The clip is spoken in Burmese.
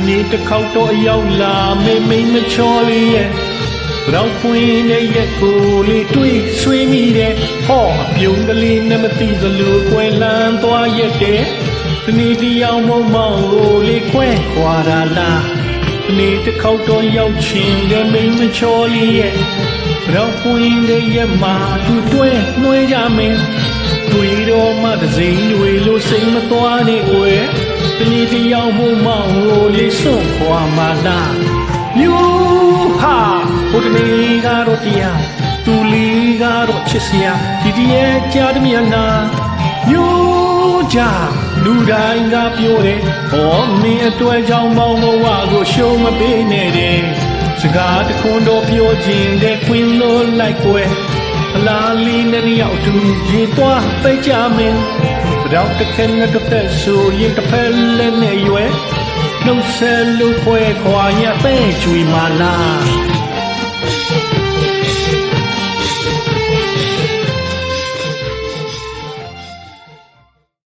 နေ့တစ်ခေါက်တော့ရောက်လာမေမိမချောလေးရဲ့ရောက်ပွင့်တဲ့ရက်ကိုလေးတွေးဆွေးမိတယ်ဟောအပြုံးကလေးနဲ့မသိသလိုကွယ်လန်းသွားရက်တဲ့ဒီနေ့တရားမမောင်ကိုလေးခွဲခွာတာလားဒီနေ့တစ်ခေါက်တော့ရောက်ချင်တဲ့မိမချောလေးရဲ့ရောက်ပွင့်တဲ့ရက်မှာသူတွဲနှွေးကြမယ်တွေ့တော့မှတစ်စိမ်တွေလို့စိတ်မသွားနဲ့ဝဲဒီနေ့တရားမမောင်ကိုလေးစွန့်ခွာမှာလားယူဟာဟိုတနေ့ကတော့တရားသူလေးကတော့ချစ်စရာဒီတည်းကြားသည်မနာယူကြလူတိုင်းကပြောတယ်ဟောမင်းအတွက်ကြောင့်မောင်ဘဝကိုရှုံးမပေးနဲ့တဲ့စကားတခွန်းတော့ပြောခြင်းတဲ့ခွင်လို့လိုက်ွယ်အလားလေးနဲ့ရောက်သူရေသွားပိတ်ကြမင်းတော့တခဲနဲ့တစ်သက်ဆိုရင်တစ်ဖက်လည်းနဲ့ရွယ်နှုတ်ဆက်လို့ခွဲခွာရတဲ့ချွေမာလား